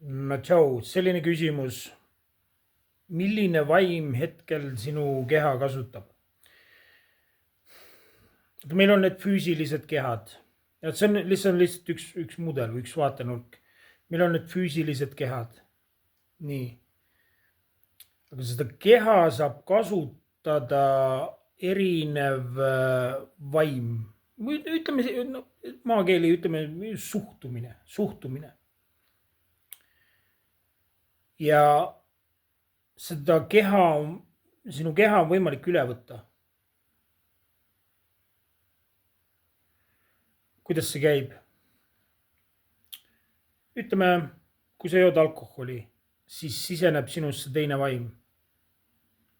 No tšau, selline küsimus. Milline vaim hetkel sinu keha kasutab? Meil on need füüsilised kehad. Ja see on lihtsalt üks mudel või üks vaatenurk. Meil on need füüsilised kehad. Nii. Aga seda keha saab kasutada erinev vaim. Ütleme, maakeeli ütleme suhtumine. Ja seda sinu keha on võimalik üle võtta. Kuidas see käib? Ütleme, kui sa jood alkoholi, siis siseneb sinusse teine vaim.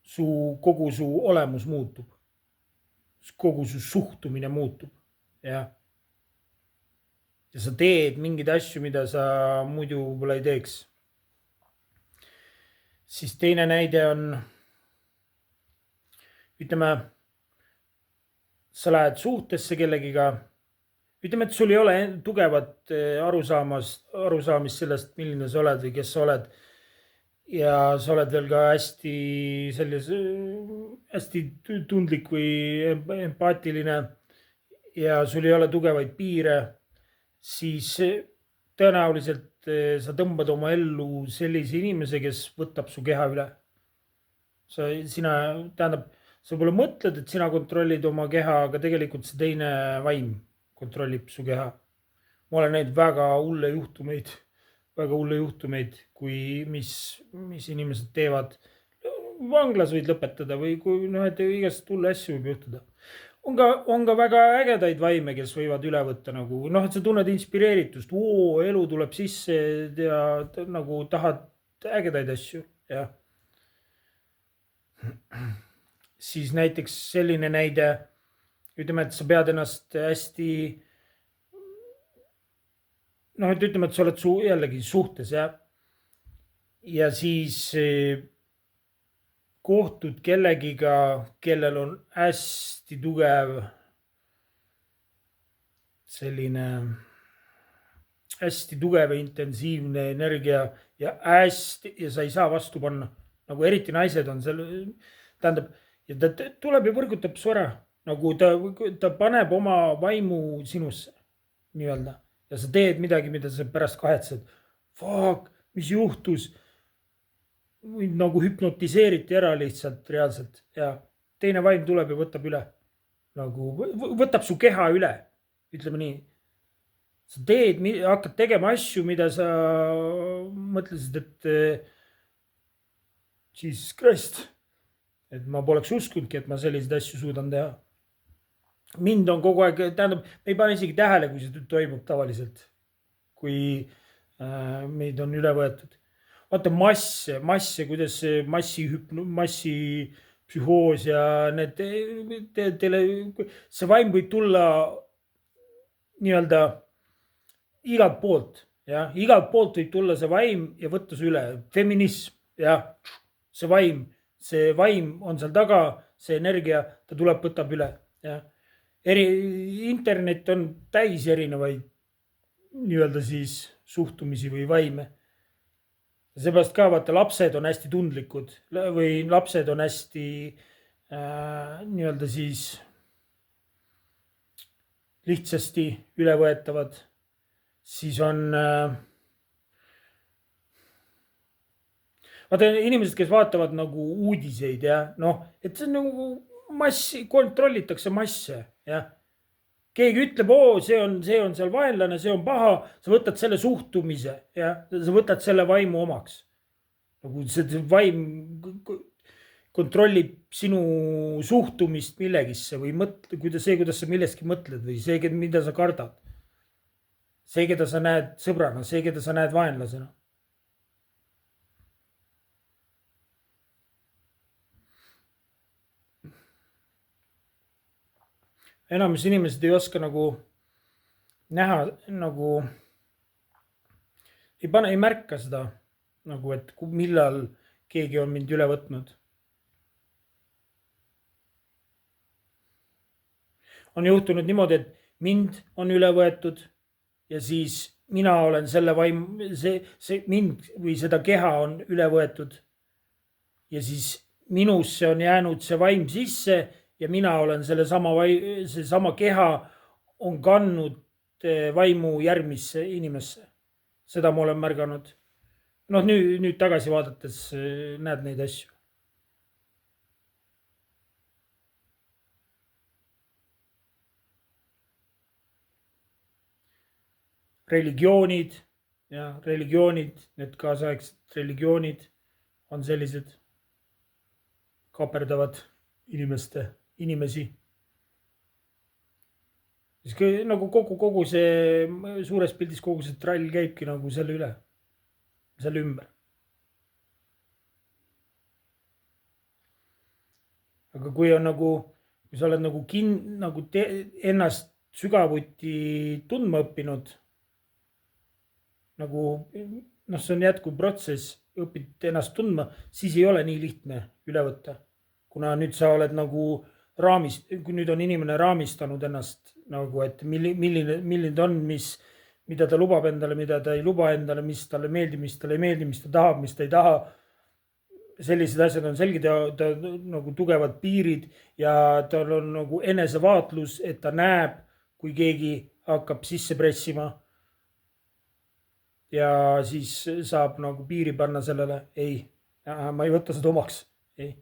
Kogu su olemus muutub. Kogu su suhtumine muutub. Ja sa teed mingeid asju, mida sa muidu võib-olla ei teeks. Siis teine näide on, ütleme, sa lähed suhtesse kellegiga, ütleme, et sul ei ole tugevat arusaamist sellest, milline sa oled või kes sa oled. Ja sa oled veel ka hästi tundlik või empaatiline ja sul ei ole tugevaid piire, siis tõenäoliselt sa tõmbad oma ellu sellise inimese, kes võtab su keha üle. Sa võib-olla mõtled, et sina kontrollid oma keha, aga tegelikult see teine vaim kontrollib su keha. Ma olen näinud väga hulle juhtumeid, mis inimesed teevad. Vanglas võid lõpetada või kui igast hulle asju võib juhtuda. On ka väga ägedaid vaime, kes võivad üle võtta, et sa tunned inspireeritust, elu tuleb sisse ja nagu tahad ägedaid asju. Ja. Siis näiteks selline näide, ütleme, et sa pead ennast hästi, ütleme, et sa oled jällegi suhtes ja siis kohtud kellegiga, kellel on hästi tugev ja intensiivne energia ja sa ei saa vastu panna. Nagu eriti naised on seal, tähendab, ja ta tuleb ja võrgutab su ära. Nagu ta paneb oma vaimu sinusse, nii-öelda. Ja sa teed midagi, mida sa pärast kahetsed. Fuck, mis juhtus? Või nagu hüpnotiseeriti ära lihtsalt reaalselt ja teine vaim tuleb ja võtab üle. Nagu võtab su keha üle, ütleme nii. Sa hakkad tegema asju, mida sa mõtlesid, et Jesus Christ, et ma poleks uskunudki, et ma selliseid asju suudan teha. Mind on kogu aeg, tähendab, me ei pane isegi tähele, kui see toimub tavaliselt, kui meid on üle võetud. Vaata masse, kuidas massipsühhoos ja see vaim võib tulla nii-öelda igalt poolt. Ja? Igalt poolt võib tulla see vaim ja võtta see üle. Feminism, ja? See vaim on seal taga, see energia, ta tuleb, võtab üle. Ja? Internet on täis erinevaid nii-öelda siis suhtumisi või vaime. Seepärast ka vaata, lapsed on hästi tundlikud või lapsed on hästi nii-öelda siis lihtsasti ülevõetavad. Siis on vaata inimesed, kes vaatavad nagu uudiseid ja et see on nagu kontrollitakse masse. Ja. Keegi ütleb, see on seal vaenlane, see on paha, sa võtad selle suhtumise ja sa võtad selle vaimu omaks. Nagu see vaim kontrollib sinu suhtumist millegisse või kuidas sa millestki mõtled või see, mida sa kardad. See, keda sa näed sõbrana, see, keda sa näed vaenlasena. Enamus inimesed ei oska nagu näha, nagu ei märka seda, nagu et millal keegi on mind üle võtnud. On juhtunud niimoodi, et mind on üle võetud ja siis mina olen selle vaim, see mind või seda keha on üle võetud ja siis minusse on jäänud see vaim sisse ja mina olen seesama keha on kandnud vaimu järgmisse inimesse. Seda ma olen märganud. Noh, nüüd tagasi vaadates näed neid asju. Religioonid ja religioonid, need kaasaegsed religioonid on sellised, kaaperdavad inimesi. siis nagu kogu see suures pildis kogu see trall käibki nagu selle ümber. aga kui on nagu, kui sa oled nagu ennast sügavuti tundma õppinud, nagu noh, see on jätkuv protsess, õpid ennast tundma, siis ei ole nii lihtne üle võtta. kuna nüüd sa oled nagu kui nüüd on inimene raamistanud ennast nagu, et milline ta on, mida ta lubab endale, mida ta ei luba endale, mis talle meeldib, mis talle ei meeldi, mis ta tahab, mis ta ei taha. sellised asjad on selged ja ta nagu tugevad piirid ja tal on nagu enesevaatlus, et ta näeb, kui keegi hakkab sisse pressima. ja siis saab nagu piiri panna sellele, ei, ma ei võta seda omaks, ei.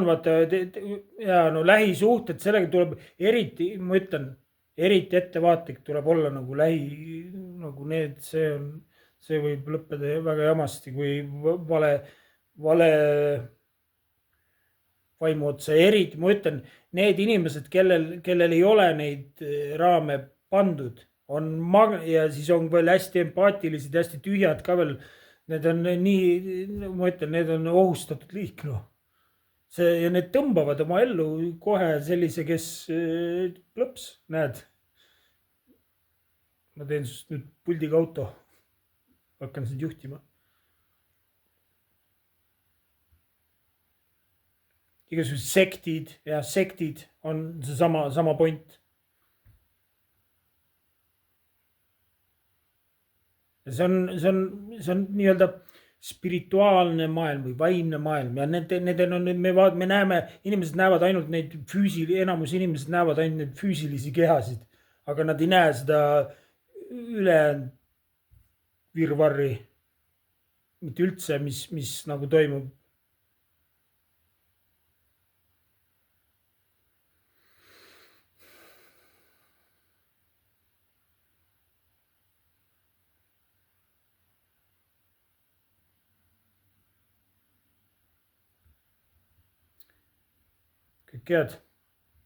vaata ja no lähisuhted, sellega tuleb eriti, ma ütlen, eriti ettevaatlik tuleb olla nagu nagu need, see võib lõppeda väga jamasti, kui vale vaimu otsa, eriti ma ütlen, need inimesed, kellel ei ole neid raame pandud, ja siis on veel hästi empaatilised ja hästi tühjad ka veel. Need on nii, ma ütlen, need on ohustatud liik, noh. ja need tõmbavad oma ellu kohe sellise, kes plõps, näed. ma teen sust nüüd puldiga auto, hakkan sind juhtima. igasugused sektid on seesama point. see on nii-öelda spirituaalne maailm või vaimne maailm ja me näeme, inimesed näevad ainult neid enamus inimesed näevad ainult neid füüsilisi kehasid, aga nad ei näe seda ülejäänud virvarri mitte üldse, mis nagu toimub. kõik head.